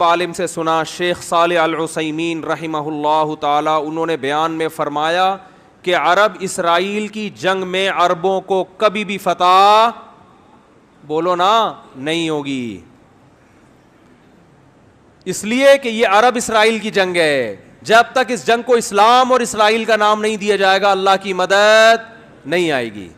عالم سے سنا شیخ صالح العثیمین رحمہ اللہ تعالی، انہوں نے بیان میں فرمایا کہ عرب اسرائیل کی جنگ میں عربوں کو کبھی بھی فتح بولو نا نہیں ہوگی، اس لیے کہ یہ عرب اسرائیل کی جنگ ہے. جب تک اس جنگ کو اسلام اور اسرائیل کا نام نہیں دیا جائے گا اللہ کی مدد نہیں آئے گی.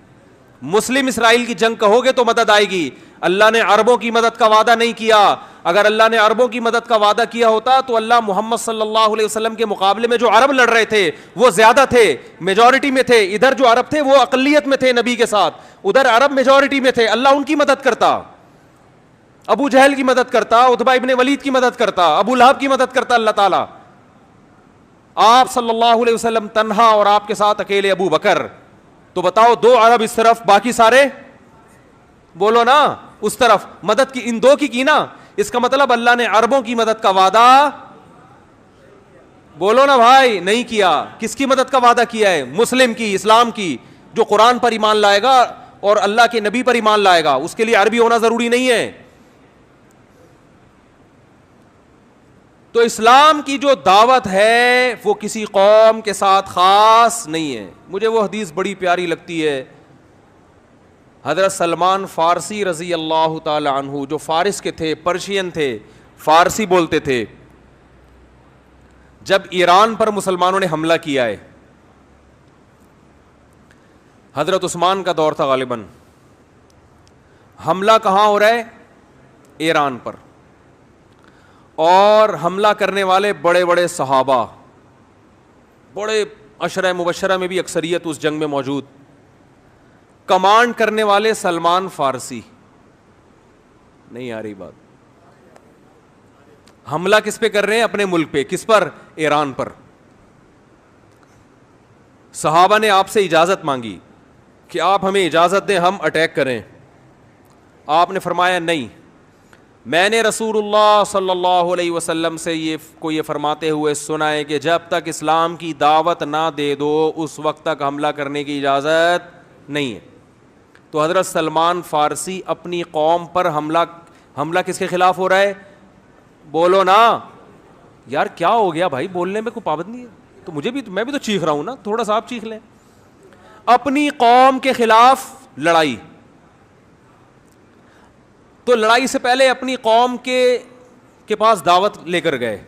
مسلم اسرائیل کی جنگ کہو گے تو مدد آئے گی. اللہ نے عربوں کی مدد کا وعدہ نہیں کیا. اگر اللہ نے عربوں کی مدد کا وعدہ کیا ہوتا تو اللہ محمد صلی اللہ علیہ وسلم کے مقابلے میں جو عرب لڑ رہے تھے وہ زیادہ تھے، میجورٹی میں تھے. ادھر جو عرب تھے وہ اقلیت میں تھے نبی کے ساتھ، ادھر عرب میجورٹی میں تھے. اللہ ان کی مدد کرتا، ابو جہل کی مدد کرتا، عتبہ ابن ولید کی مدد کرتا، ابو لہب کی مدد کرتا اللہ تعالیٰ. آپ صلی اللہ علیہ وسلم تنہا اور آپ کے ساتھ اکیلے ابو بکر. تو بتاؤ، دو عرب اس طرف باقی سارے بولو نا اس طرف. مدد کی ان دو کی نا، اس کا مطلب اللہ نے عربوں کی مدد کا وعدہ بولو نا بھائی نہیں کیا. کس کی مدد کا وعدہ کیا ہے؟ مسلم کی، اسلام کی، جو قرآن پر ایمان لائے گا اور اللہ کے نبی پر ایمان لائے گا. اس کے لیے عربی ہونا ضروری نہیں ہے. تو اسلام کی جو دعوت ہے وہ کسی قوم کے ساتھ خاص نہیں ہے. مجھے وہ حدیث بڑی پیاری لگتی ہے. حضرت سلمان فارسی رضی اللہ تعالی عنہ، جو فارس کے تھے، پرشین تھے، فارسی بولتے تھے، جب ایران پر مسلمانوں نے حملہ کیا ہے، حضرت عثمان کا دور تھا غالباً، حملہ کہاں ہو رہا ہے؟ ایران پر. اور حملہ کرنے والے بڑے بڑے صحابہ، بڑے عشرہ مبشرہ میں بھی اکثریت اس جنگ میں موجود. کمانڈ کرنے والے سلمان فارسی. نہیں آ رہی بات؟ حملہ کس پہ کر رہے ہیں؟ اپنے ملک پہ. کس پر؟ ایران پر. صحابہ نے آپ سے اجازت مانگی کہ آپ ہمیں اجازت دیں ہم اٹیک کریں. آپ نے فرمایا نہیں، میں نے رسول اللہ صلی اللہ علیہ وسلم سے یہ فرماتے ہوئے سنا ہے کہ جب تک اسلام کی دعوت نہ دے دو اس وقت تک حملہ کرنے کی اجازت نہیں ہے. تو حضرت سلمان فارسی اپنی قوم پر حملہ کس کے خلاف ہو رہا ہے؟ بولو نا یار، کیا ہو گیا بھائی؟ بولنے میں کوئی پابندی ہے؟ تو میں بھی تو چیخ رہا ہوں نا، تھوڑا سا آپ چیخ لیں. اپنی قوم کے خلاف لڑائی. تو لڑائی سے پہلے اپنی قوم کے پاس دعوت لے کر گئے.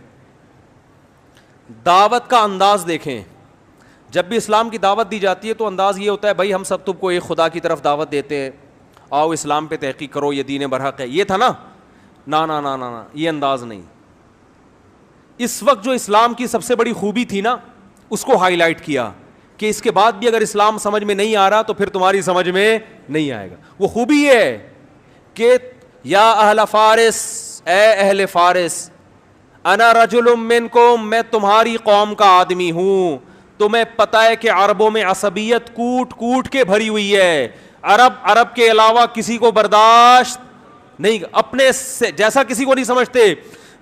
دعوت کا انداز دیکھیں. جب بھی اسلام کی دعوت دی جاتی ہے تو انداز یہ ہوتا ہے بھائی ہم سب تم کو ایک خدا کی طرف دعوت دیتے ہیں، آؤ اسلام پہ تحقیق کرو، یہ دین برحق ہے. یہ تھا نا؟ نا نا نا نا نا، یہ انداز نہیں. اس وقت جو اسلام کی سب سے بڑی خوبی تھی نا اس کو ہائی لائٹ کیا کہ اس کے بعد بھی اگر اسلام سمجھ میں نہیں آ رہا تو پھر تمہاری سمجھ میں نہیں آئے گا. وہ خوبی یہ ہے کہ یا اہل فارس، اے اہل فارس، انا رجل منکم، میں تمہاری قوم کا آدمی ہوں. تمہیں پتہ ہے کہ عربوں میں عصبیت کوٹ کوٹ کے بھری ہوئی ہے. عرب کے علاوہ کسی کو برداشت نہیں، اپنے جیسا کسی کو نہیں سمجھتے.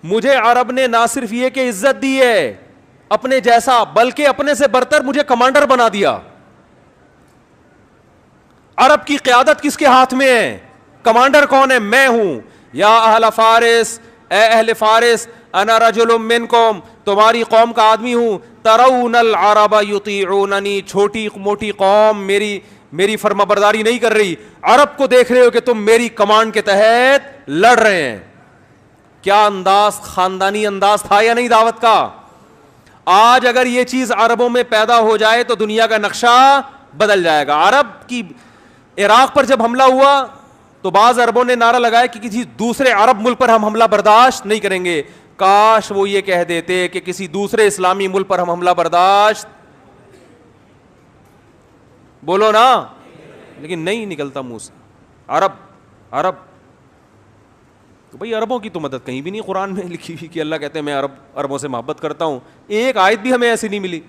مجھے عرب نے نہ صرف یہ کہ عزت دی ہے اپنے جیسا، بلکہ اپنے سے برتر مجھے کمانڈر بنا دیا. عرب کی قیادت کس کے ہاتھ میں ہے؟ کمانڈر کون ہے؟ میں ہوں. یا اہل فارس، اے اہل فارس، انا رجل منکم، تمہاری قوم کا آدمی ہوں. ترون العرب یطیعوننی، چھوٹی موٹی قوم میری فرما برداری نہیں کر رہی. عرب کو دیکھ رہے ہو کہ تم میری کمانڈ کے تحت لڑ رہے ہیں. کیا انداز، خاندانی انداز تھا یا نہیں دعوت کا؟ آج اگر یہ چیز عربوں میں پیدا ہو جائے تو دنیا کا نقشہ بدل جائے گا. عرب کی عراق پر جب حملہ ہوا تو بعض عربوں نے نعرہ لگایا کہ کسی دوسرے عرب ملک پر ہم حملہ برداشت نہیں کریں گے. کاش وہ یہ کہہ دیتے کہ کسی دوسرے اسلامی ملک پر ہم حملہ برداشت بولو نا، لیکن نہیں نکلتا منہ سے. عرب تو بھائی عربوں کی تو مدد کہیں بھی نہیں قرآن میں لکھی ہوئی کہ اللہ کہتے ہیں میں عربوں سے محبت کرتا ہوں. ایک آیت بھی ہمیں ایسی نہیں ملی.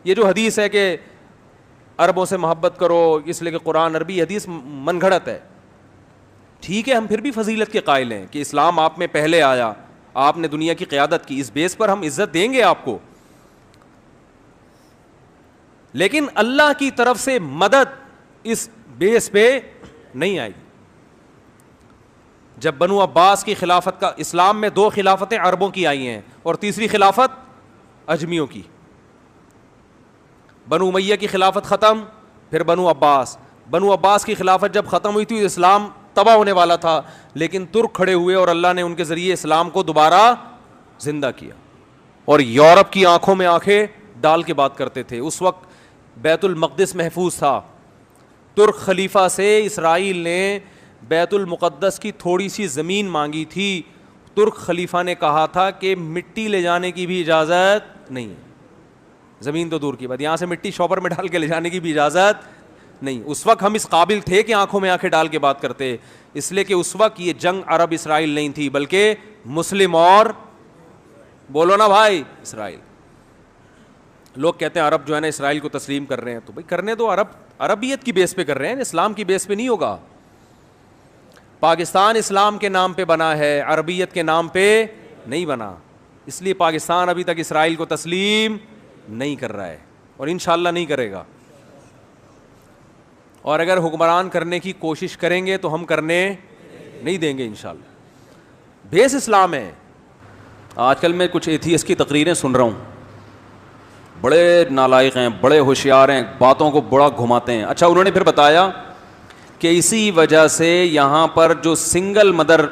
یہ جو حدیث ہے کہ عربوں سے محبت کرو اس لیے کہ قرآن عربی، حدیث من گھڑت ہے. ٹھیک ہے، ہم پھر بھی فضیلت کے قائل ہیں کہ اسلام آپ میں پہلے آیا، آپ نے دنیا کی قیادت کی، اس بیس پر ہم عزت دیں گے آپ کو. لیکن اللہ کی طرف سے مدد اس بیس پہ نہیں آئی. جب بنو عباس کی خلافت کا، اسلام میں 2 خلافتیں عربوں کی آئی ہیں اور تیسری خلافت اجمیوں کی. بنو امیہ کی خلافت ختم، پھر بنو عباس کی خلافت جب ختم ہوئی تھی اسلام تباہ ہونے والا تھا، لیکن ترک کھڑے ہوئے اور اللہ نے ان کے ذریعے اسلام کو دوبارہ زندہ کیا. اور یورپ کی آنکھوں میں آنکھیں ڈال کے بات کرتے تھے. اس وقت بیت المقدس محفوظ تھا. ترک خلیفہ سے اسرائیل نے بیت المقدس کی تھوڑی سی زمین مانگی تھی. ترک خلیفہ نے کہا تھا کہ مٹی لے جانے کی بھی اجازت نہیں ہے. زمین تو دور کی بات، یہاں سے مٹی شاپر میں ڈال کے لے جانے کی بھی اجازت نہیں. اس وقت ہم اس قابل تھے کہ آنکھوں میں آنکھیں ڈال کے بات کرتے، اس لیے کہ اس وقت یہ جنگ عرب اسرائیل نہیں تھی بلکہ مسلم اور، بولو نا بھائی، اسرائیل. لوگ کہتے ہیں عرب جو ہے نا اسرائیل کو تسلیم کر رہے ہیں، تو بھائی کرنے دو. عربیت کی بیس پہ کر رہے ہیں، اسلام کی بیس پہ نہیں ہوگا. پاکستان اسلام کے نام پہ بنا ہے، عربیت کے نام پہ نہیں بنا. اس لیے پاکستان ابھی تک اسرائیل کو تسلیم نہیں کر رہا ہے اور انشاءاللہ نہیں کرے گا. اور اگر حکمران کرنے کی کوشش کریں گے تو ہم کرنے نہیں دیں گے انشاءاللہ. بیس اسلام ہے. آج کل میں کچھ ایتھیسٹ کی تقریریں سن رہا ہوں، بڑے نالائق ہیں، بڑے ہوشیار ہیں، باتوں کو بڑا گھماتے ہیں. اچھا انہوں نے پھر بتایا کہ اسی وجہ سے یہاں پر جو سنگل مدر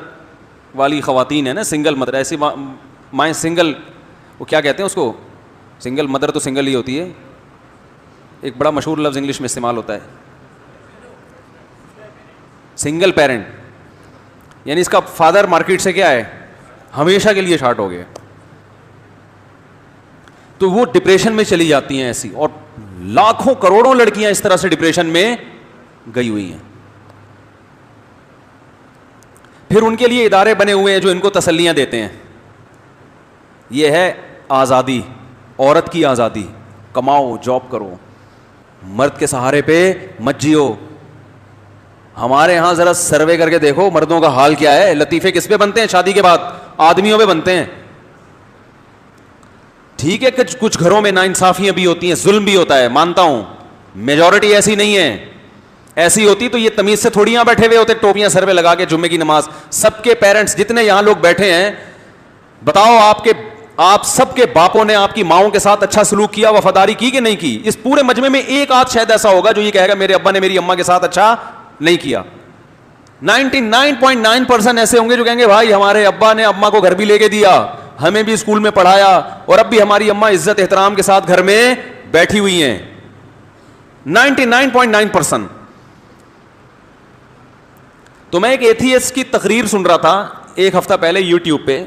والی خواتین ہیں نا، سنگل مدر، ایسی مائیں سنگل، وہ کیا کہتے ہیں اس کو، سنگل مدر تو سنگل ہی ہوتی ہے، ایک بڑا مشہور لفظ انگلش میں استعمال ہوتا ہے، سنگل پیرنٹ، یعنی اس کا فادر مارکیٹ سے کیا ہے، ہمیشہ کے لیے شارٹ ہو گیا. تو وہ ڈپریشن میں چلی جاتی ہیں ایسی، اور لاکھوں کروڑوں لڑکیاں اس طرح سے ڈپریشن میں گئی ہوئی ہیں. پھر ان کے لیے ادارے بنے ہوئے ہیں جو ان کو تسلیاں دیتے ہیں. یہ ہے آزادی، عورت کی آزادی، کماؤ، جاب کرو، مرد کے سہارے پہ مت جیو. ہمارے ہاں ذرا سروے کر کے دیکھو مردوں کا حال کیا ہے. لطیفے کس پہ بنتے ہیں شادی کے بعد؟ آدمیوں پہ بنتے ہیں. ٹھیک ہے کہ کچھ گھروں میں ناانصافیاں بھی ہوتی ہیں، ظلم بھی ہوتا ہے، مانتا ہوں، میجورٹی ایسی نہیں ہے. ایسی ہوتی تو یہ تمیز سے تھوڑی یہاں بیٹھے ہوئے ہوتے ٹوپیاں سر پہ لگا کے جمعے کی نماز. سب کے پیرنٹس جتنے یہاں لوگ بیٹھے ہیں، بتاؤ آپ سب کے باپوں نے آپ کی ماؤں کے ساتھ اچھا سلوک کیا، وفاداری کی کہ نہیں کی؟ اس پورے مجمع میں ایک آدھ شاید ایسا ہوگا جو یہ کہے گا میرے ابا نے میری اماں کے ساتھ اچھا نہیں کیا. 99.9% ایسے ہوں گے جو کہیں گے بھائی ہمارے ابا نے اماں کو گھر بھی لے کے دیا، ہمیں بھی اسکول میں پڑھایا، اور اب بھی ہماری اماں عزت احترام کے ساتھ گھر میں بیٹھی ہوئی ہیں. 99.9%. تو میں ایک ایتھیسٹ کی تقریر سن رہا تھا ایک ہفتہ پہلے یوٹیوب پہ.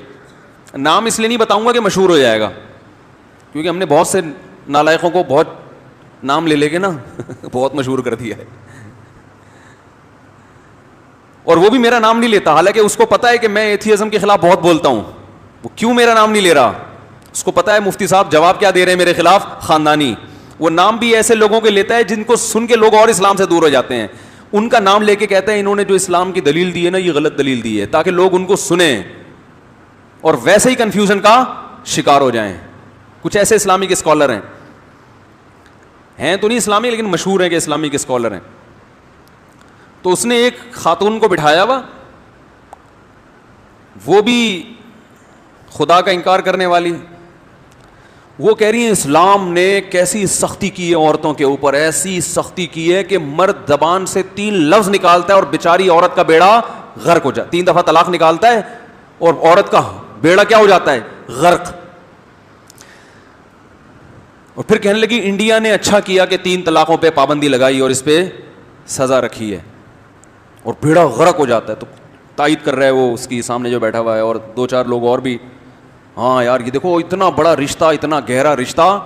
نام اس لیے نہیں بتاؤں گا کہ مشہور ہو جائے گا، کیونکہ ہم نے بہت سے نالائقوں کو بہت نام لے کے نا بہت مشہور کر دیا ہے. اور وہ بھی میرا نام نہیں لیتا، حالانکہ اس کو پتا ہے کہ میں ایتھیزم کے خلاف بہت بولتا ہوں. وہ کیوں میرا نام نہیں لے رہا؟ اس کو پتا ہے مفتی صاحب جواب کیا دے رہے ہیں میرے خلاف، خاندانی. وہ نام بھی ایسے لوگوں کے لیتا ہے جن کو سن کے لوگ اور اسلام سے دور ہو جاتے ہیں. ان کا نام لے کے کہتے ہیں انہوں نے جو اسلام کی دلیل دی ہے نا یہ غلط دلیل دی ہے، تاکہ لوگ ان کو سنیں اور ویسے ہی کنفیوژن کا شکار ہو جائیں. کچھ ایسے اسلامک اسکالر ہیں تو نہیں اسلامی لیکن مشہور ہیں کہ اسلامک اسکالر ہیں. تو اس نے ایک خاتون کو بٹھایا ہوا، وہ بھی خدا کا انکار کرنے والی. وہ کہہ رہی ہیں اسلام نے کیسی سختی کی ہے عورتوں کے اوپر، ایسی سختی کی ہے کہ مرد زبان سے 3 لفظ نکالتا ہے اور بیچاری عورت کا بیڑا غرق ہو جاتا ہے. 3 دفعہ طلاق نکالتا ہے اور عورت کا بیڑا کیا ہو جاتا ہے؟ غرق. اور پھر کہنے لگی انڈیا نے اچھا کیا کہ 3 طلاقوں پہ پابندی لگائی اور اس پہ سزا رکھی ہے، اور بیڑا غرق ہو جاتا ہے. تو تائید کر رہا ہے وہ اس کی سامنے جو بیٹھا ہوا ہے اور 2-4 لوگ اور بھی. ہاں یار یہ دیکھو اتنا بڑا رشتہ، اتنا گہرا رشتہ،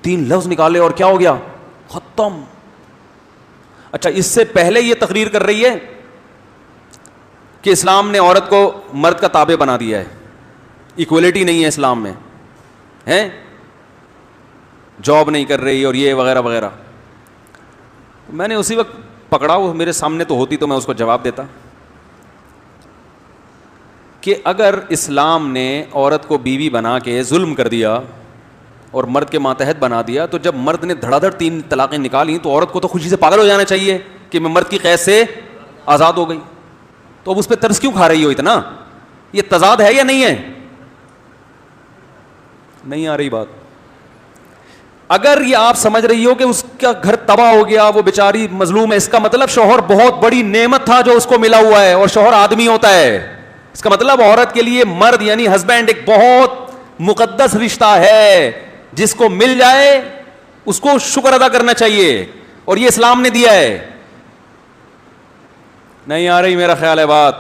3 لفظ نکالے اور کیا ہو گیا؟ ختم. اچھا اس سے پہلے یہ تقریر کر رہی ہے کہ اسلام نے عورت کو مرد کا تابع بنا دیا ہے، ایکولیٹی نہیں ہے اسلام میں، ہیں جاب نہیں کر رہی اور یہ وغیرہ وغیرہ. میں نے اسی وقت پکڑا، وہ میرے سامنے تو ہوتی تو میں اس کو جواب دیتا کہ اگر اسلام نے عورت کو بیوی بنا کے ظلم کر دیا اور مرد کے ماتحت بنا دیا، تو جب مرد نے دھڑا دھڑ 3 طلاقیں نکالی تو عورت کو تو خوشی سے پاگل ہو جانا چاہیے کہ میں مرد کی قید سے آزاد ہو گئی. تو اب اس پہ ترس کیوں کھا رہی ہو اتنا؟ یہ تضاد ہے یا نہیں ہے؟ نہیں آ رہی بات؟ اگر یہ آپ سمجھ رہی ہو کہ اس کا گھر تباہ ہو گیا, وہ بیچاری مظلوم ہے, اس کا مطلب شوہر بہت بڑی نعمت تھا جو اس کو ملا ہوا ہے, اور شوہر آدمی ہوتا ہے. اس کا مطلب عورت کے لیے مرد یعنی ہسبینڈ ایک بہت مقدس رشتہ ہے, جس کو مل جائے اس کو شکر ادا کرنا چاہیے, اور یہ اسلام نے دیا ہے. نہیں آ رہی میرا خیال ہے بات؟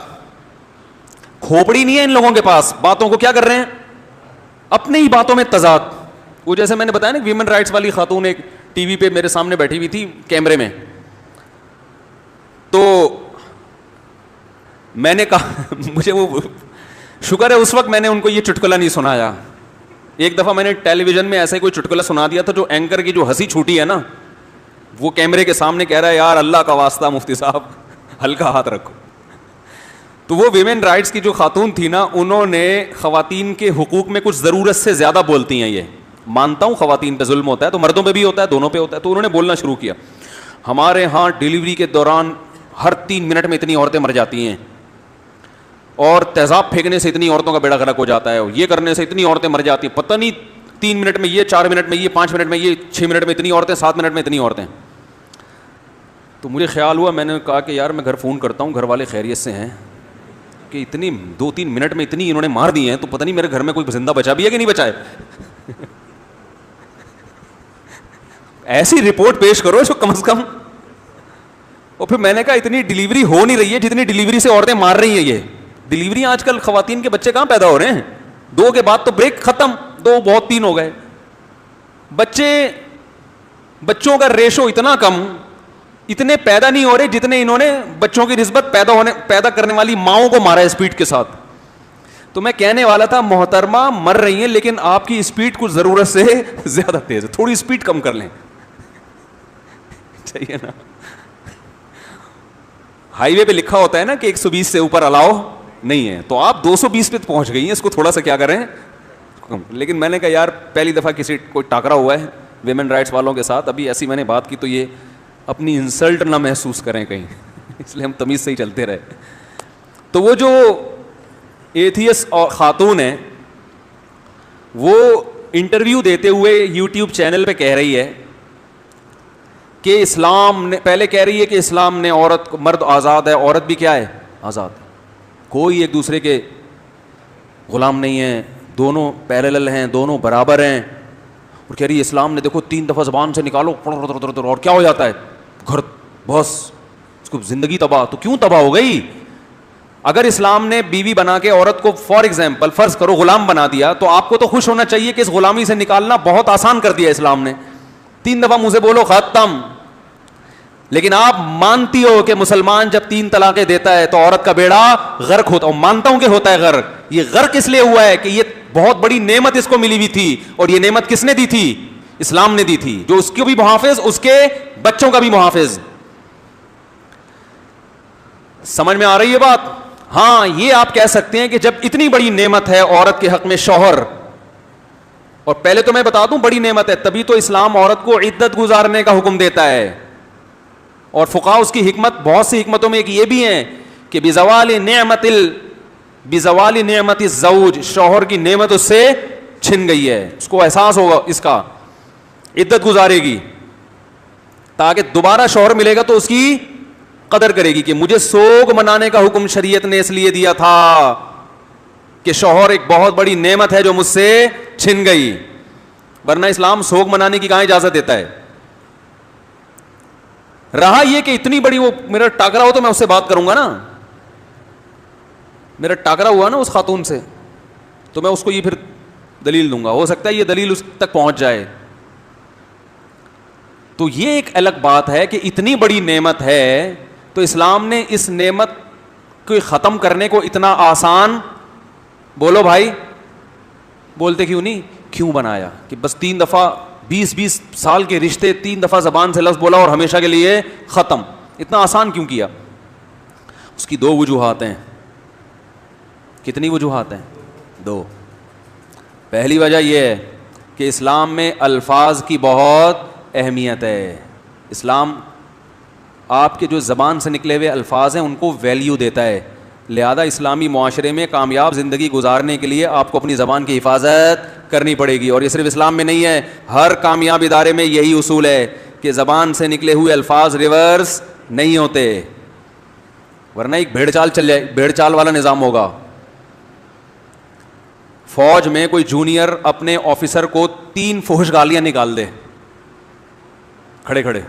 کھوپڑی نہیں ہے ان لوگوں کے پاس, باتوں کو کیا کر رہے ہیں, اپنی ہی باتوں میں تضاد. وہ جیسے میں نے بتایا نا, ویمن رائٹس والی خاتون ایک ٹی وی پہ میرے سامنے بیٹھی ہوئی تھی کیمرے میں, تو میں نے کہا مجھے وہ شکر ہے اس وقت میں نے ان کو یہ چٹکلا نہیں سنایا. ایک دفعہ میں نے ٹیلی ویژن میں ایسے کوئی چٹکلا سنا دیا تھا جو اینکر کی جو ہنسی چھوٹی ہے نا, وہ کیمرے کے سامنے کہہ رہا ہے یار اللہ کا واسطہ مفتی صاحب ہلکا ہاتھ رکھو. تو وہ ویمن رائٹس کی جو خاتون تھی نا, انہوں نے خواتین کے حقوق میں کچھ ضرورت سے زیادہ بولتی ہیں. یہ مانتا ہوں خواتین پہ ظلم ہوتا ہے, تو مردوں پہ بھی ہوتا ہے, دونوں پہ ہوتا ہے. تو انہوں نے بولنا شروع کیا, ہمارے ہاں ڈیلیوری کے دوران ہر 3 منٹ میں اتنی عورتیں مر جاتی ہیں, اور تیزاب پھینکنے سے اتنی عورتوں کا بیڑا غرق ہو جاتا ہے, اور یہ کرنے سے اتنی عورتیں مر جاتی ہیں, پتہ نہیں 3 منٹ میں یہ, 4 منٹ میں یہ, 5 منٹ میں یہ, 6 منٹ میں اتنی عورتیں, 7 منٹ میں اتنی عورتیں. تو مجھے خیال ہوا, میں نے کہا کہ یار میں گھر فون کرتا ہوں, گھر والے خیریت سے ہیں کہ اتنی 2-3 منٹ میں اتنی انہوں نے مار دی ہیں, تو پتہ نہیں میرے گھر میں کوئی زندہ بچا بھی ہے کہ نہیں بچا ہے. ایسی رپورٹ پیش کرو جو کم از کم. اور پھر میں نے کہا اتنی ڈلیوری ہو نہیں رہی ہے جتنی ڈلیوری سے عورتیں مار رہی ہیں. یہ ڈلیوری آج کل خواتین کے بچے کہاں پیدا ہو رہے ہیں, 2 کے بعد تو بریک ختم, 2 بہت 3 ہو گئے. بچوں کا ریشو اتنا کم, اتنے پیدا نہیں ہو رہے جتنے انہوں نے بچوں کی نسبت پیدا کرنے والی ماؤں کو مارا ہے اسپیڈ کے ساتھ. تو میں کہنے والا تھا محترمہ مر رہی ہیں, لیکن آپ کی اسپیڈ کچھ ضرورت سے زیادہ تیز ہے, تھوڑی اسپیڈ کم کر لیں. چاہیے نا, ہائی وے پہ لکھا ہوتا ہے نا کہ 120 سے اوپر الاؤ نہیں ہے, تو آپ 220 پہ پہنچ گئی ہیں, اس کو تھوڑا سا کیا کریں. لیکن میں نے کہا یار پہلی دفعہ کسی کوئی ٹاکرا ہوا ہے ویمن رائٹس والوں کے ساتھ, ابھی ایسی میں نے بات کی تو یہ اپنی انسلٹ نہ محسوس کریں کہیں, اس لیے ہم تمیز سے ہی چلتے رہے. تو وہ جو ایتھیس اور خاتون ہے, وہ انٹرویو دیتے ہوئے یوٹیوب چینل پہ کہہ رہی ہے کہ اسلام نے, پہلے کہہ رہی ہے کہ اسلام نے عورت, مرد آزاد ہے, عورت بھی کیا ہے, آزاد ہے, کوئی ایک دوسرے کے غلام نہیں ہے, دونوں پیرلل ہیں, دونوں برابر ہیں. اور کہہ رہی ہے اسلام نے دیکھو 3 دفعہ زبان سے نکالو اور کیا ہو جاتا ہے, گھر بس اس کو زندگی تباہ. تو کیوں تباہ ہو گئی؟ اگر اسلام نے بیوی بنا کے عورت کو فار ایگزامپل فرض کرو غلام بنا دیا, تو آپ کو تو خوش ہونا چاہیے کہ اس غلامی سے نکالنا بہت آسان کر دیا اسلام نے. 3 دفعہ منہ سے بولو ختم. لیکن آپ مانتی ہو کہ مسلمان جب 3 طلاقیں دیتا ہے تو عورت کا بیڑا غرق ہوتا, مانتا ہوں کہ ہوتا ہے غرق. یہ غرق اس لیے ہوا ہے کہ یہ بہت بڑی نعمت اس کو ملی ہوئی تھی, اور یہ نعمت کس نے دی تھی؟ اسلام نے دی تھی, جو اس کو بھی محافظ, اس کے بچوں کا بھی محافظ. سمجھ میں آ رہی ہے بات؟ ہاں, یہ آپ کہہ سکتے ہیں کہ جب اتنی بڑی نعمت ہے عورت کے حق میں شوہر, اور پہلے تو میں بتا دوں بڑی نعمت ہے, تبھی تو اسلام عورت کو عدت گزارنے کا حکم دیتا ہے. اور فقہا اس کی حکمت, بہت سی حکمتوں میں ایک یہ بھی ہے کہ بزوال نعمت الزوج, شوہر کی نعمت اس سے چھن گئی ہے, اس کو احساس ہوگا اس کا, عدت گزارے گی تاکہ دوبارہ شوہر ملے گا تو اس کی قدر کرے گی کہ مجھے سوگ منانے کا حکم شریعت نے اس لیے دیا تھا کہ شوہر ایک بہت بڑی نعمت ہے جو مجھ سے چھن گئی, ورنہ اسلام سوگ منانے کی کہاں اجازت دیتا ہے. رہا یہ کہ اتنی بڑی, وہ میرا ٹاکرا ہو تو میں اس سے بات کروں گا نا, میرا ٹاکرا ہوا نا اس خاتون سے, تو میں اس کو یہ پھر دلیل دوں گا, ہو سکتا ہے یہ دلیل اس تک پہنچ جائے. تو یہ ایک الگ بات ہے کہ اتنی بڑی نعمت ہے تو اسلام نے اس نعمت کو ختم کرنے کو اتنا آسان, بولو بھائی, بولتے کیوں نہیں, کیوں بنایا کہ بس 3 دفعہ 20 سال کے رشتے 3 دفعہ زبان سے لفظ بولا اور ہمیشہ کے لیے ختم, اتنا آسان کیوں کیا؟ اس کی 2 وجوہات ہیں. کتنی وجوہات ہیں؟ 2. پہلی وجہ یہ ہے کہ اسلام میں الفاظ کی بہت اہمیت ہے. اسلام آپ کے جو زبان سے نکلے ہوئے الفاظ ہیں ان کو ویلیو دیتا ہے. لہذا اسلامی معاشرے میں کامیاب زندگی گزارنے کے لیے آپ کو اپنی زبان کی حفاظت کرنی پڑے گی. اور یہ صرف اسلام میں نہیں ہے, ہر کامیاب ادارے میں یہی اصول ہے کہ زبان سے نکلے ہوئے الفاظ ریورس نہیں ہوتے, ورنہ ایک بھیڑ چال والا نظام ہوگا. فوج میں کوئی جونیئر اپنے آفیسر کو 3 فحش گالیاں نکال دے کھڑے کھڑے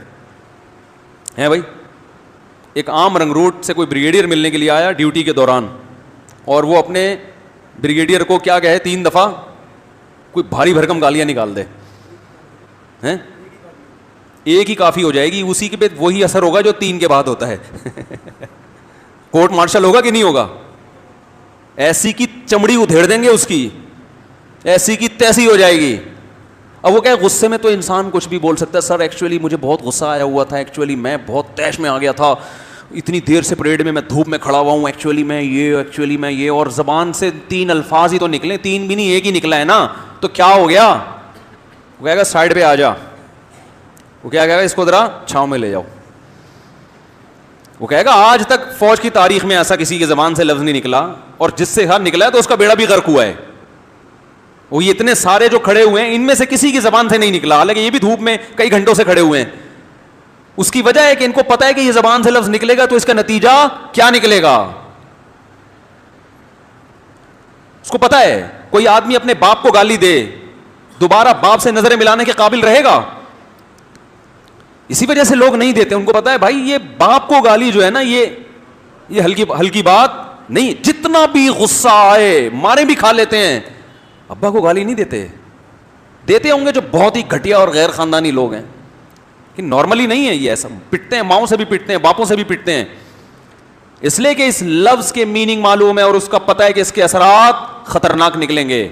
ہیں بھائی. ایک عام رنگروٹ سے کوئی بریگیڈیئر ملنے کے لیے آیا ڈیوٹی کے دوران, اور وہ اپنے بریگیڈیئر کو کیا کہے 3 دفعہ کوئی بھاری بھرکم گالیاں نکال دے, ہیں ایک ہی کافی ہو جائے گی, اسی کے پہ وہی اثر ہوگا جو 3 کے بعد ہوتا ہے. کورٹ مارشل ہوگا کہ نہیں ہوگا؟ ایسی کی چمڑی ادھیڑ دیں گے اس کی, ایسی کی تیسی ہو جائے گی. اب وہ کہ غصے میں تو انسان کچھ بھی بول سکتا ہے, سر ایکچولی مجھے بہت غصہ آیا ہوا تھا, ایکچولی میں بہت طیش میں آ گیا تھا, اتنی دیر سے پریڈ میں دھوپ میں کھڑا ہوا ہوں, ایکچولی میں یہ, اور زبان سے 3 الفاظ ہی تو نکلے, 3 بھی نہیں ایک ہی نکلا ہے نا, تو کیا ہو گیا؟ وہ کہے گا سائڈ پہ آ جا, وہ کیا کہے گا اس کو ذرا چھاؤں میں لے جاؤ. وہ کہے گا آج تک فوج کی تاریخ میں ایسا کسی کی زبان سے لفظ نہیں نکلا, اور جس سے ہر نکلا ہے تو اس کا بیڑا بھی غرق ہوا ہے. وہ اتنے سارے جو کھڑے ہوئے ہیں ان میں سے کسی کی زبان سے نہیں نکلا, حالانکہ یہ بھی دھوپ میں کئی گھنٹوں سے کھڑے ہوئے ہیں. اس کی وجہ ہے کہ ان کو پتا ہے کہ یہ زبان سے لفظ نکلے گا تو اس کا نتیجہ کیا نکلے گا. اس کو پتا ہے کوئی آدمی اپنے باپ کو گالی دے, دوبارہ باپ سے نظریں ملانے کے قابل رہے گا؟ اسی وجہ سے لوگ نہیں دیتے. ان کو پتا ہے بھائی یہ باپ کو گالی جو ہے نا یہ ہلکی بات نہیں, جتنا بھی غصہ آئے مارے بھی کھا لیتے ہیں, ابا کو گالی نہیں دیتے ہوں گے جو بہت ہی گھٹیا اور غیر خاندانی لوگ ہیں, کہ نارملی نہیں ہے یہ ایسا, پٹتے ہیں, ماؤں سے بھی پٹتے ہیں, باپوں سے بھی پٹتے ہیں, اس لیے کہ اس لفظ کے میننگ معلوم ہے اور اس کا پتہ ہے کہ اس کے اثرات خطرناک نکلیں گے.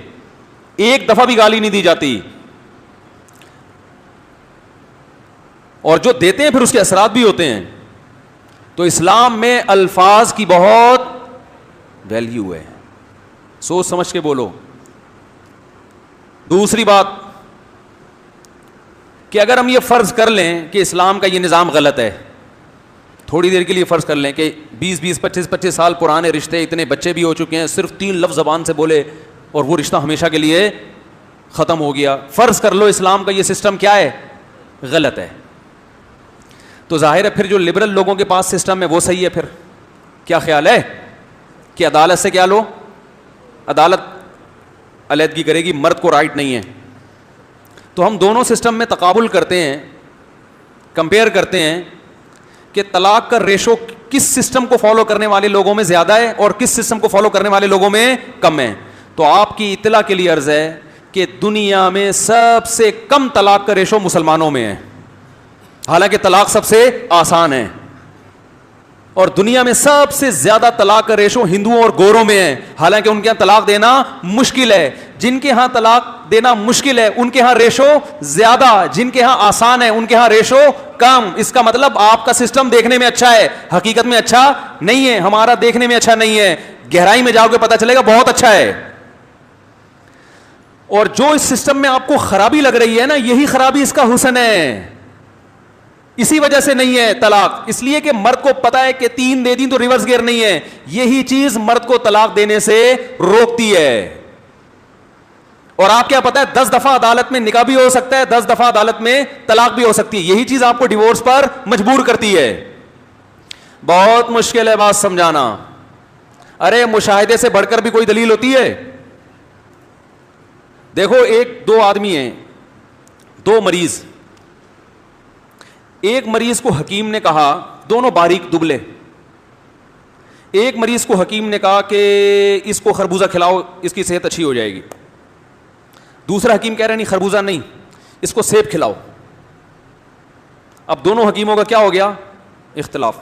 ایک دفعہ بھی گالی نہیں دی جاتی, اور جو دیتے ہیں پھر اس کے اثرات بھی ہوتے ہیں. تو اسلام میں الفاظ کی بہت ویلیو ہے, سوچ سمجھ کے بولو. دوسری بات کہ اگر ہم یہ فرض کر لیں کہ اسلام کا یہ نظام غلط ہے, تھوڑی دیر کے لیے فرض کر لیں کہ 20 25 سال پرانے رشتے, اتنے بچے بھی ہو چکے ہیں, صرف 3 لفظ زبان سے بولے اور وہ رشتہ ہمیشہ کے لیے ختم ہو گیا. فرض کر لو اسلام کا یہ سسٹم کیا ہے, غلط ہے. تو ظاہر ہے پھر جو لبرل لوگوں کے پاس سسٹم ہے وہ صحیح ہے. پھر کیا خیال ہے کہ عدالت سے کیا لو, عدالت علیحدگی کرے گی, مرد کو رائٹ نہیں ہے. تو ہم دونوں سسٹم میں تقابل کرتے ہیں, کمپیئر کرتے ہیں کہ طلاق کا ریشو کس سسٹم کو فالو کرنے والے لوگوں میں زیادہ ہے اور کس سسٹم کو فالو کرنے والے لوگوں میں کم ہے. تو آپ کی اطلاع کے لیے عرض ہے کہ دنیا میں سب سے کم طلاق کا ریشو مسلمانوں میں ہے, حالانکہ طلاق سب سے آسان ہے. اور دنیا میں سب سے زیادہ طلاق کا ریشو ہندوؤں اور گوروں میں ہے, حالانکہ ان کے یہاں طلاق دینا مشکل ہے. جن کے ہاں طلاق دینا مشکل ہے ان کے ہاں ریشو زیادہ, جن کے ہاں آسان ہے ان کے ہاں ریشو کم. اس کا مطلب آپ کا سسٹم دیکھنے میں اچھا ہے, حقیقت میں اچھا نہیں ہے. ہمارا دیکھنے میں اچھا نہیں ہے, گہرائی میں جاؤ گے پتہ چلے گا بہت اچھا ہے. اور جو اس سسٹم میں آپ کو خرابی لگ رہی ہے نا, یہی خرابی اس کا حسن ہے. اسی وجہ سے نہیں ہے طلاق, اس لیے کہ مرد کو پتا ہے کہ 3 دے دی تو ریورس گیئر نہیں ہے. یہی چیز مرد کو طلاق دینے سے روکتی ہے. اور آپ کیا پتا ہے 10 دفعہ عدالت میں نکاح بھی ہو سکتا ہے, 10 دفعہ عدالت میں طلاق بھی ہو سکتی ہے. یہی چیز آپ کو ڈیورس پر مجبور کرتی ہے. بہت مشکل ہے بات سمجھانا. ارے مشاہدے سے بڑھ کر بھی کوئی دلیل ہوتی ہے. دیکھو 2 آدمی ہیں, 2 مریض. ایک مریض کو حکیم نے کہا, دونوں باریک دبلے, ایک مریض کو حکیم نے کہا کہ اس کو خربوزہ کھلاؤ اس کی صحت اچھی ہو جائے گی. دوسرا حکیم کہہ رہے نہیں خربوزہ نہیں, اس کو سیب کھلاؤ. اب دونوں حکیموں کا کیا ہو گیا, اختلاف.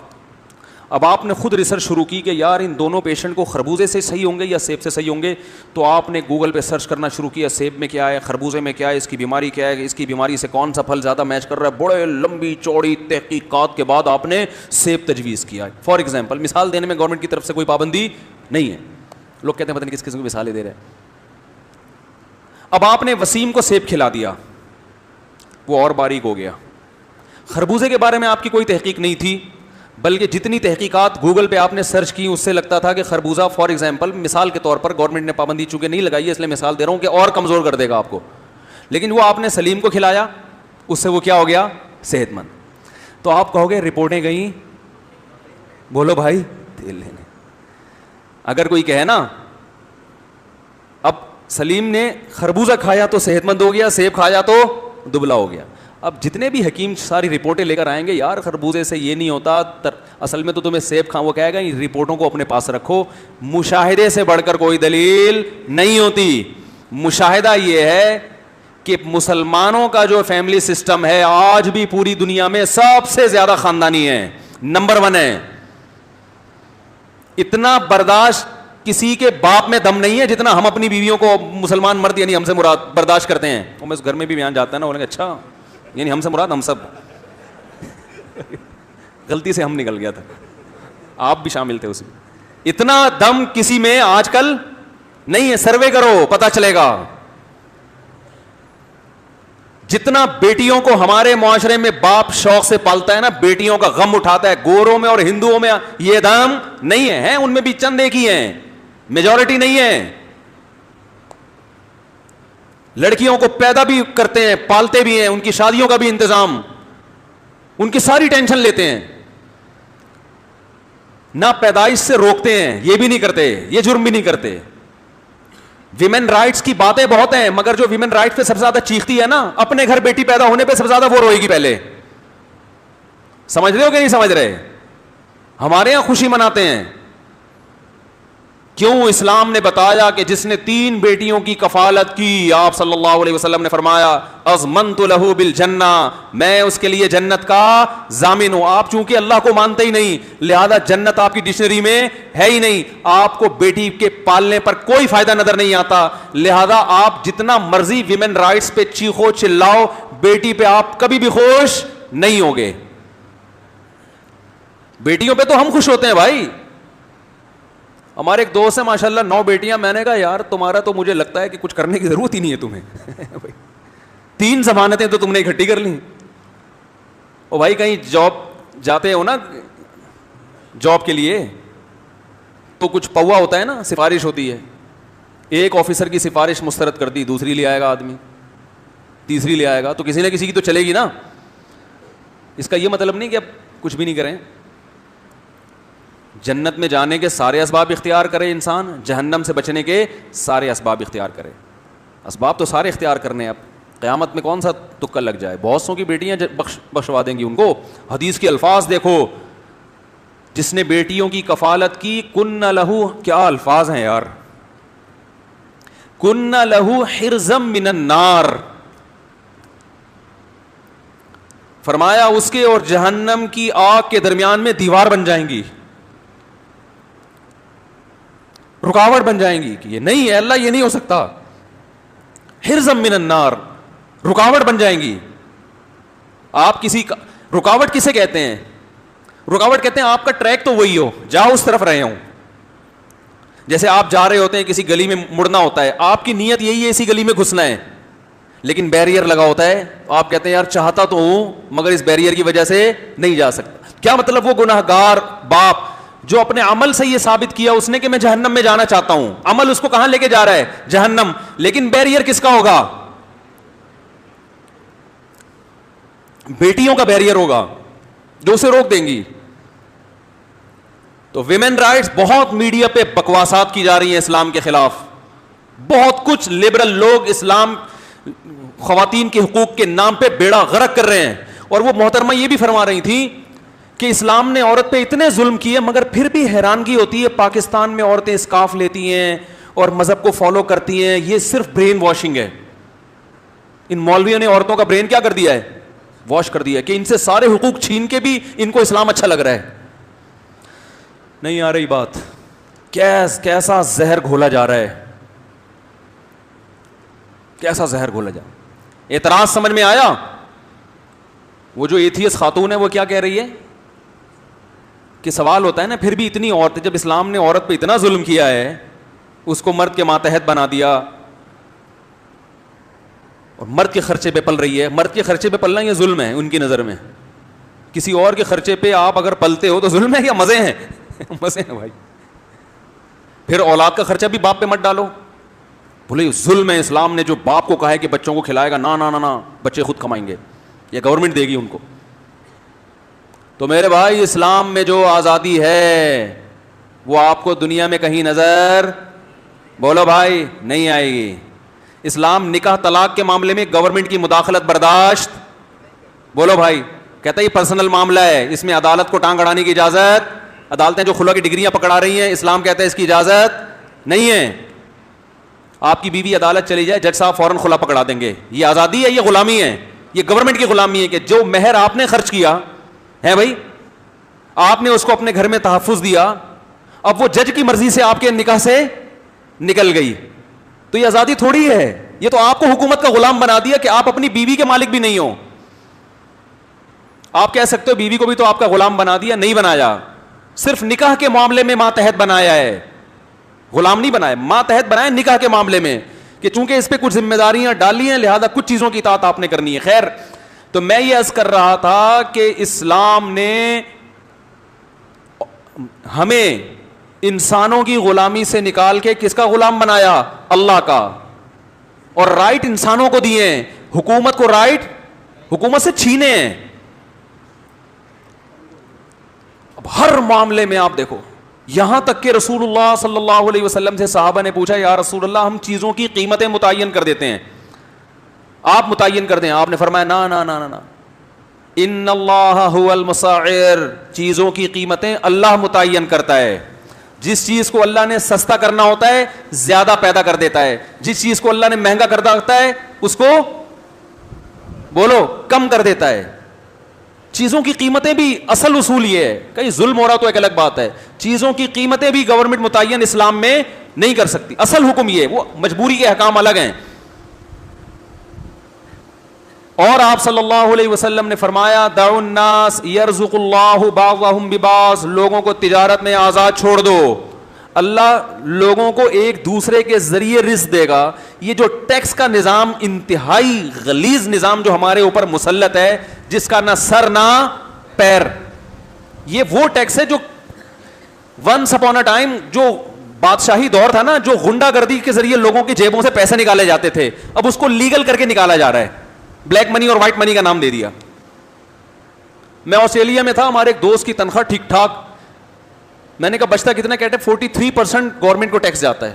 اب آپ نے خود ریسرچ شروع کی کہ یار ان دونوں پیشنٹ کو خربوزے سے صحیح ہوں گے یا سیب سے صحیح ہوں گے. تو آپ نے گوگل پہ سرچ کرنا شروع کیا, سیب میں کیا ہے, خربوزے میں کیا ہے, اس کی بیماری کیا ہے, اس کی بیماری سے کون سا پھل زیادہ میچ کر رہا ہے. بڑے لمبی چوڑی تحقیقات کے بعد آپ نے سیب تجویز کیا. فار ایگزامپل, مثال دینے میں گورنمنٹ کی طرف سے کوئی پابندی نہیں ہے. لوگ کہتے ہیں پتہ نہیں کس قسم کی مثالیں دے رہے ہیں. اب آپ نے وسیم کو سیب کھلا دیا, وہ اور باریک ہو گیا. خربوزے کے بارے میں آپ کی کوئی تحقیق نہیں تھی, بلکہ جتنی تحقیقات گوگل پہ آپ نے سرچ کی اس سے لگتا تھا کہ خربوزہ فار ایگزامپل مثال کے طور پر گورنمنٹ نے پابندی چونکہ نہیں لگائی ہے اس لیے مثال دے رہا ہوں کہ اور کمزور کر دے گا آپ کو, لیکن وہ آپ نے سلیم کو کھلایا, اس سے وہ کیا ہو گیا, صحت مند. تو آپ کہو گے رپورٹیں گئیں, بولو بھائی تیل لینے. اگر کوئی کہے نا اب سلیم نے خربوزہ کھایا تو صحت مند ہو گیا, سیب کھایا تو دبلا ہو گیا, اب جتنے بھی حکیم ساری رپورٹیں لے کر آئیں گے یار خربوزے سے یہ نہیں ہوتا, اصل میں تو تمہیں سیب وہ کہے گا ان رپورٹوں کو اپنے پاس رکھو, مشاہدے سے بڑھ کر کوئی دلیل نہیں ہوتی. مشاہدہ یہ ہے کہ مسلمانوں کا جو فیملی سسٹم ہے آج بھی پوری دنیا میں سب سے زیادہ خاندانی ہے, نمبر 1 ہے. اتنا برداشت کسی کے باپ میں دم نہیں ہے جتنا ہم اپنی بیویوں کو مسلمان مرد یعنی ہم سے مراد برداشت کرتے ہیں. اور میں اس گھر میں بھی بیان جاتا ہے نا, بولیں گے اچھا یعنی ہم سے مراد ہم سب, غلطی سے ہم نکل گیا تھا, آپ بھی شامل تھے اس میں. اتنا دم کسی میں آج کل نہیں ہے, سروے کرو پتا چلے گا. جتنا بیٹیوں کو ہمارے معاشرے میں باپ شوق سے پالتا ہے نا, بیٹیوں کا غم اٹھاتا ہے, گوروں میں اور ہندوؤں میں یہ دم نہیں ہے, ان میں بھی چند ایک ہی ہیں, میجورٹی نہیں ہے. لڑکیوں کو پیدا بھی کرتے ہیں, پالتے بھی ہیں, ان کی شادیوں کا بھی انتظام, ان کی ساری ٹینشن لیتے ہیں, نہ پیدائش سے روکتے ہیں, یہ بھی نہیں کرتے, یہ جرم بھی نہیں کرتے. ویمن رائٹس کی باتیں بہت ہیں مگر جو ویمن رائٹس پہ سب سے زیادہ چیختی ہے نا, اپنے گھر بیٹی پیدا ہونے پہ سب سے زیادہ وہ روئے گی پہلے. سمجھ رہے ہو کہ نہیں سمجھ رہے؟ ہمارے یہاں خوشی مناتے ہیں. کیوں؟ اسلام نے بتایا کہ جس نے 3 بیٹیوں کی کفالت کی, آپ صلی اللہ علیہ وسلم نے فرمایا اضمنت له بالجنہ, میں اس کے لیے جنت کا ضامن ہوں. آپ چونکہ اللہ کو مانتے ہی نہیں لہذا جنت آپ کی ڈکشنری میں ہے ہی نہیں, آپ کو بیٹی کے پالنے پر کوئی فائدہ نظر نہیں آتا, لہذا آپ جتنا مرضی ویمن رائٹس پہ چیخو چلاؤ, بیٹی پہ آپ کبھی بھی خوش نہیں ہوگے. بیٹیوں پہ تو ہم خوش ہوتے ہیں بھائی. ہمارے ایک دوست ہیں ماشاءاللہ 9 بیٹیاں, میں نے کہا یار تمہارا تو مجھے لگتا ہے کہ کچھ کرنے کی ضرورت ہی نہیں ہے تمہیں. 3 ضمانتیں تو تم نے اکٹھی کر لیں. او بھائی کہیں جاب جاتے ہو نا جاب کے لیے تو کچھ پوا ہوتا ہے نا, سفارش ہوتی ہے, ایک آفیسر کی سفارش مسترد کر دی, دوسری لے آئے گا آدمی, تیسری لے آئے گا, تو کسی نہ کسی کی تو چلے گی نا. اس کا یہ مطلب نہیں کہ اب کچھ بھی نہیں کریں. جنت میں جانے کے سارے اسباب اختیار کرے انسان, جہنم سے بچنے کے سارے اسباب اختیار کرے. اسباب تو سارے اختیار کرنے ہیں. اب قیامت میں کون سا تکا لگ جائے, بہت سو کی بیٹیاں بخشوا دیں گی ان کو. حدیث کے الفاظ دیکھو, جس نے بیٹیوں کی کفالت کی کن لہو, کیا الفاظ ہیں یار, کن لہو حرزم من النار, فرمایا اس کے اور جہنم کی آگ کے درمیان میں دیوار بن جائیں گی, رکاوٹ بن جائیں گی. کہ یہ نہیں ہے اللہ, یہ نہیں ہو سکتا. حرزم من النار, رکاوٹ بن جائیں گی. آپ کسی کا رکاوٹ کسے کہتے ہیں؟ رکاوٹ کہتے ہیں آپ کا ٹریک تو وہی ہو, جاؤ اس طرف رہے ہوں. جیسے آپ جا رہے ہوتے ہیں کسی گلی میں مڑنا ہوتا ہے, آپ کی نیت یہی ہے اسی گلی میں گھسنا ہے, لیکن بیریئر لگا ہوتا ہے, آپ کہتے ہیں یار چاہتا تو ہوں مگر اس بیریئر کی وجہ سے نہیں جا سکتا. کیا مطلب؟ وہ گناہگار باپ جو اپنے عمل سے یہ ثابت کیا اس نے کہ میں جہنم میں جانا چاہتا ہوں, عمل اس کو کہاں لے کے جا رہا ہے؟ جہنم. لیکن بیریئر کس کا ہوگا؟ بیٹیوں کا بیریئر ہوگا جو اسے روک دیں گی. تو ویمن رائٹس, بہت میڈیا پہ بکواسات کی جا رہی ہیں اسلام کے خلاف, بہت کچھ لبرل لوگ اسلام خواتین کے حقوق کے نام پہ بیڑا غرق کر رہے ہیں. اور وہ محترمہ یہ بھی فرما رہی تھی کہ اسلام نے عورت پہ اتنے ظلم کیے مگر پھر بھی حیرانگی ہوتی ہے پاکستان میں عورتیں اسکارف لیتی ہیں اور مذہب کو فالو کرتی ہیں. یہ صرف برین واشنگ ہے. ان مولویوں نے عورتوں کا برین کیا کر دیا ہے؟ واش کر دیا, کہ ان سے سارے حقوق چھین کے بھی ان کو اسلام اچھا لگ رہا ہے. نہیں آ رہی بات؟ کیسا زہر گھولا جا رہا ہے, کیسا زہر گھولا جا. اعتراض سمجھ میں آیا؟ وہ جو ایتھیس خاتون ہے وہ کیا کہہ رہی ہے کہ سوال ہوتا ہے نا پھر بھی اتنی عورتیں, جب اسلام نے عورت پہ اتنا ظلم کیا ہے, اس کو مرد کے ماتحت بنا دیا اور مرد کے خرچے پہ پل رہی ہے. مرد کے خرچے پہ پلنا یہ ظلم ہے ان کی نظر میں, کسی اور کے خرچے پہ آپ اگر پلتے ہو تو ظلم ہے یا مزے ہیں؟ مزے ہیں بھائی. پھر اولاد کا خرچہ بھی باپ پہ مت ڈالو. بولے ظلم ہے, اسلام نے جو باپ کو کہا ہے کہ بچوں کو کھلائے گا, نہ نہ نہ نہ, بچے خود کمائیں گے یا گورنمنٹ دے گی ان کو. تو میرے بھائی اسلام میں جو آزادی ہے وہ آپ کو دنیا میں کہیں نظر, بولو بھائی, نہیں آئے گی. اسلام نکاح طلاق کے معاملے میں گورنمنٹ کی مداخلت برداشت, بولو بھائی, کہتا ہے یہ پرسنل معاملہ ہے, اس میں عدالت کو ٹانگ اڑانے کی اجازت, عدالتیں جو خلا کی ڈگریاں پکڑا رہی ہیں, اسلام کہتا ہے اس کی اجازت نہیں ہے. آپ کی بیوی عدالت چلی جائے, جج صاحب فوراً خلا پکڑا دیں گے. یہ آزادی ہے, یہ غلامی ہے, یہ گورنمنٹ کی غلامی ہے کہ جو مہر آپ نے خرچ کیا ہے بھائی, آپ نے اس کو اپنے گھر میں تحفظ دیا, اب وہ جج کی مرضی سے آپ کے نکاح سے نکل گئی, تو یہ آزادی تھوڑی ہے, یہ تو آپ کو حکومت کا غلام بنا دیا کہ آپ اپنی بیوی کے مالک بھی نہیں ہو. آپ کہہ سکتے ہو بیوی کو بھی تو آپ کا غلام بنا دیا, نہیں بنایا, صرف نکاح کے معاملے میں ماتحت بنایا ہے, غلام نہیں بنایا, ماتحت بنایا نکاح کے معاملے میں کہ چونکہ اس پہ کچھ ذمہ داریاں ڈالی ہیں لہذا کچھ چیزوں کی اطاعت آپ نے کرنی ہے. خیر, تو میں یہ عرض کر رہا تھا کہ اسلام نے ہمیں انسانوں کی غلامی سے نکال کے کس کا غلام بنایا؟ اللہ کا. اور رائٹ انسانوں کو دیے ہیں, حکومت کو رائٹ حکومت سے چھینے ہیں. اب ہر معاملے میں آپ دیکھو, یہاں تک کہ رسول اللہ صلی اللہ علیہ وسلم سے صحابہ نے پوچھا یا رسول اللہ ہم چیزوں کی قیمتیں متعین کر دیتے ہیں, آپ متعین کر دیں. آپ نے فرمایا نا نا نا نا, ان اللہ هو المسعر, چیزوں کی قیمتیں اللہ متعین کرتا ہے. جس چیز کو اللہ نے سستا کرنا ہوتا ہے زیادہ پیدا کر دیتا ہے, جس چیز کو اللہ نے مہنگا کرنا ہوتا ہے اس کو بولو کم کر دیتا ہے. چیزوں کی قیمتیں بھی اصل اصول یہ ہے, کہیں ظلم ہو رہا تو ایک الگ بات ہے, چیزوں کی قیمتیں بھی گورنمنٹ متعین اسلام میں نہیں کر سکتی. اصل حکم یہ ہے, وہ مجبوری کے احکام الگ ہیں. اور آپ صلی اللہ علیہ وسلم نے فرمایا دعوا الناس یرزق اللہ بعضهم ببعض, لوگوں کو تجارت میں آزاد چھوڑ دو, اللہ لوگوں کو ایک دوسرے کے ذریعے رزق دے گا. یہ جو ٹیکس کا نظام, انتہائی غلیظ نظام جو ہمارے اوپر مسلط ہے, جس کا نہ سر نہ پیر, یہ وہ ٹیکس ہے جو ونس اپون اے ٹائم جو بادشاہی دور تھا نا, جو غنڈہ گردی کے ذریعے لوگوں کی جیبوں سے پیسے نکالے جاتے تھے, اب اس کو لیگل کر کے نکالا جا رہا ہے, بلیک منی اور وائٹ منی کا نام دے دیا. میں آسٹریلیا میں تھا, ہمارے ایک دوست کی تنخواہ ٹھیک ٹھاک, میں نے کہا بچتا کتنا, کہتے 43% گورنمنٹ کو ٹیکس جاتا ہے.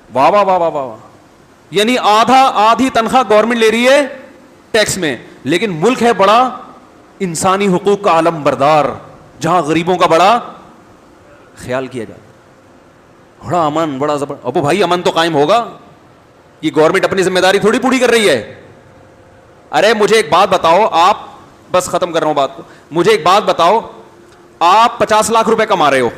واہ واہ واہ واہ واہ, یعنی آدھی تنخواہ گورنمنٹ لے رہی ہے ٹیکس میں. لیکن ملک ہے بڑا انسانی حقوق کا عالم بردار, جہاں غریبوں کا بڑا خیال کیا جاتا, بڑا امن, بڑا زبردست. ابو بھائی امن تو قائم ہوگا, یہ گورنمنٹ اپنی ذمہ داری تھوڑی پوری کر رہی ہے. ارے مجھے ایک بات بتاؤ, آپ, بس ختم کر رہا ہوں بات کو, مجھے ایک بات بتاؤ, آپ 50 لاکھ روپے کما رہے ہو,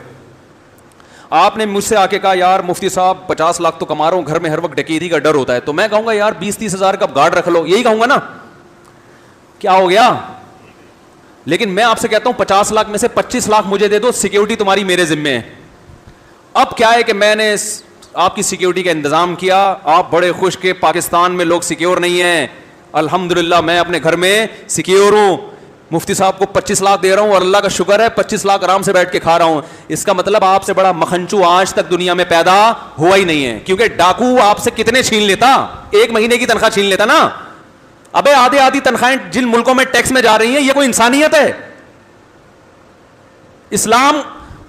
آپ نے مجھ سے آ کے کہا یار مفتی صاحب 50 لاکھ تو کما رہا ہوں, گھر میں ہر وقت ڈکیتی کا ڈر ہوتا ہے, تو میں کہوں گا یار 20-30 ہزار کا گارڈ رکھ لو, یہی کہوں گا نا, کیا ہو گیا. لیکن میں آپ سے کہتا ہوں 50 لاکھ میں سے 25 لاکھ مجھے دے دو, سیکیورٹی تمہاری میرے ذمے ہے. اب کیا ہے کہ میں نے آپ کی سیکیورٹی کا انتظام کیا, آپ بڑے خوش کہ پاکستان میں لوگ سیکیور نہیں ہیں, الحمدللہ میں اپنے گھر میں سیکیور ہوں, مفتی صاحب کو 25 لاکھ دے رہا ہوں اور اللہ کا شکر ہے 25 لاکھ آرام سے بیٹھ کے کھا رہا ہوں. اس کا مطلب آپ سے بڑا مکھنچو آج تک دنیا میں پیدا ہوا ہی نہیں ہے, کیونکہ ڈاکو آپ سے کتنے چھین لیتا, 1 مہینے کی تنخواہ چھین لیتا نا. ابے آدھی تنخواہیں جن ملکوں میں ٹیکس میں جا رہی ہیں, یہ کوئی انسانیت ہے؟ اسلام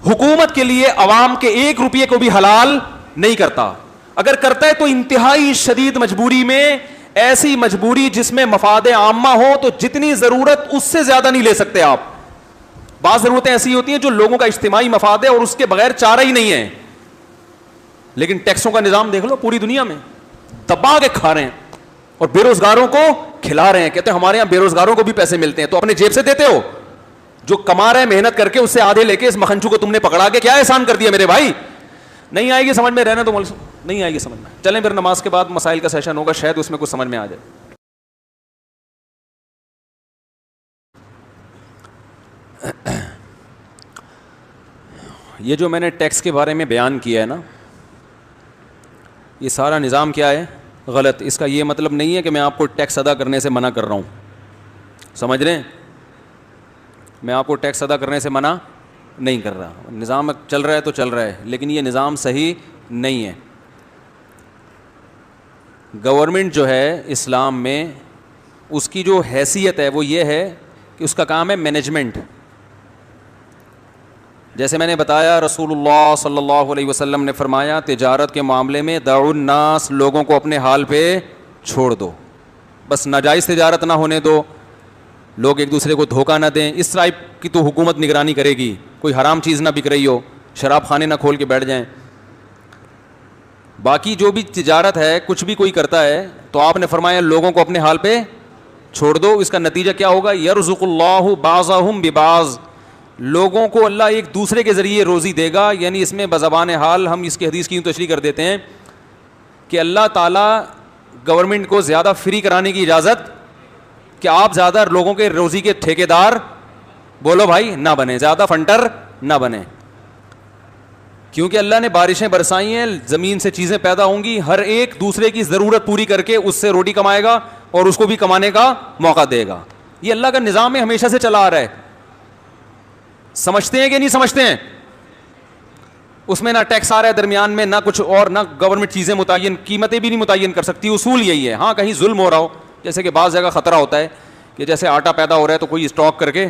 حکومت کے لیے عوام کے 1 روپیے کو بھی حلال نہیں کرتا, اگر کرتا ہے تو انتہائی شدید مجبوری میں, ایسی مجبوری جس میں مفاد عامہ ہو, تو جتنی ضرورت اس سے زیادہ نہیں لے سکتے آپ. بعض ضرورتیں ایسی ہوتی ہیں جو لوگوں کا اجتماعی مفاد ہے اور اس کے بغیر چارہ ہی نہیں ہے. لیکن ٹیکسوں کا نظام دیکھ لو, پوری دنیا میں دبا کے کھا رہے ہیں اور بے روزگاروں کو کھلا رہے ہیں. کہتے ہیں ہمارے یہاں بے روزگاروں کو بھی پیسے ملتے ہیں, تو اپنے جیب سے دیتے ہو؟ جو کما رہے ہیں محنت کر کے اس سے آدھے لے کے اس مکھنچو کو تم نے پکڑا کے کیا احسان کر دیا میرے بھائی. نہیں آئے گی سمجھ میں, رہنا تو نہیں آئے گی سمجھ میں. چلیں پھر نماز کے بعد مسائل کا سیشن ہوگا, شاید اس میں کچھ سمجھ میں آ جائے. یہ جو میں نے ٹیکس کے بارے میں بیان کیا ہے نا, یہ سارا نظام کیا ہے؟ غلط. اس کا یہ مطلب نہیں ہے کہ میں آپ کو ٹیکس ادا کرنے سے منع کر رہا ہوں, سمجھ رہے ہیں؟ میں آپ کو ٹیکس ادا کرنے سے منع نہیں کر رہا, نظام چل رہا ہے تو چل رہا ہے, لیکن یہ نظام صحیح نہیں ہے. گورنمنٹ جو ہے اسلام میں اس کی جو حیثیت ہے وہ یہ ہے کہ اس کا کام ہے مینجمنٹ. جیسے میں نے بتایا رسول اللہ صلی اللہ علیہ وسلم نے فرمایا تجارت کے معاملے میں دعوا الناس, لوگوں کو اپنے حال پہ چھوڑ دو, بس ناجائز تجارت نہ ہونے دو, لوگ ایک دوسرے کو دھوکہ نہ دیں. اس ٹائپ کی تو حکومت نگرانی کرے گی, کوئی حرام چیز نہ بک رہی ہو, شراب خانے نہ کھول کے بیٹھ جائیں. باقی جو بھی تجارت ہے کچھ بھی کوئی کرتا ہے تو آپ نے فرمایا لوگوں کو اپنے حال پہ چھوڑ دو. اس کا نتیجہ کیا ہوگا؟ یرزق اللہ بعضهم ببعض, لوگوں کو اللہ ایک دوسرے کے ذریعے روزی دے گا. یعنی اس میں بزبان حال ہم اس کی حدیث کی تشریح کر دیتے ہیں کہ اللہ تعالیٰ گورنمنٹ کو زیادہ فری کرانے کی اجازت, کہ آپ زیادہ لوگوں کے روزی کے ٹھیکیدار بولو بھائی نہ بنے, زیادہ فنٹر نہ بنے, کیونکہ اللہ نے بارشیں برسائی ہیں, زمین سے چیزیں پیدا ہوں گی, ہر ایک دوسرے کی ضرورت پوری کر کے اس سے روٹی کمائے گا اور اس کو بھی کمانے کا موقع دے گا. یہ اللہ کا نظام ہے, ہمیشہ سے چلا آ رہا ہے. سمجھتے ہیں کہ نہیں سمجھتے ہیں؟ اس میں نہ ٹیکس آ رہا ہے درمیان میں, نہ کچھ اور, نہ گورنمنٹ چیزیں متعین, قیمتیں بھی نہیں متعین کر سکتی. اصول یہی ہے. ہاں کہیں ظلم ہو رہا ہو, جیسے کہ بعض جگہ خطرہ ہوتا ہے کہ جیسے آٹا پیدا ہو رہا ہے تو کوئی اسٹاک کر کے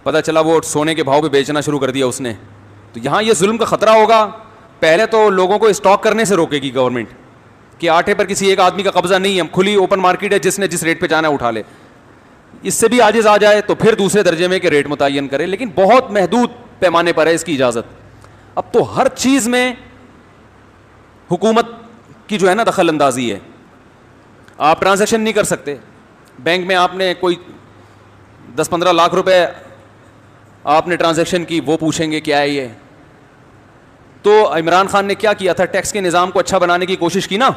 پتہ چلا وہ سونے کے بھاؤ پہ بیچنا شروع کر دیا اس نے, تو یہاں یہ ظلم کا خطرہ ہوگا. پہلے تو لوگوں کو اسٹاک کرنے سے روکے گی گورنمنٹ کہ آٹے پر کسی ایک آدمی کا قبضہ نہیں ہے, کھلی اوپن مارکیٹ ہے, جس نے جس ریٹ پہ جانا ہے اٹھا لے. اس سے بھی عاجز آ جائے تو پھر دوسرے درجے میں کہ ریٹ متعین کرے, لیکن بہت محدود پیمانے پر ہے اس کی اجازت. اب تو ہر چیز میں حکومت کی جو ہے نا دخل اندازی ہے. آپ ٹرانزیکشن نہیں کر سکتے بینک میں, آپ نے کوئی 10-15 لاکھ روپے آپ نے ٹرانزیکشن کی, وہ پوچھیں گے کیا ہے یہ. تو عمران خان نے کیا کیا تھا, ٹیکس کے نظام کو اچھا بنانے کی کوشش کی نا,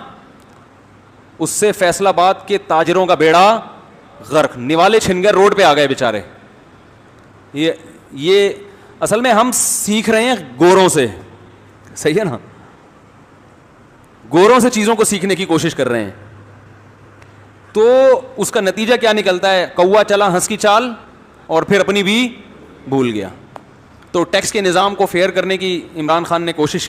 اس سے فیصل آباد کے تاجروں کا بیڑا غرق, نوالے چھن گئے, روڈ پہ آ گئے بیچارے. یہ اصل میں ہم سیکھ رہے ہیں گوروں سے, صحیح ہے نا, گوروں سے چیزوں کو سیکھنے کی کوشش کر رہے ہیں. تو اس کا نتیجہ کیا نکلتا ہے؟ کوا چلا ہنس کی چال اور پھر اپنی بھی بھول گیا. تو ٹیکس کے نظام کو فیئر کرنے کی عمران خان نے کوشش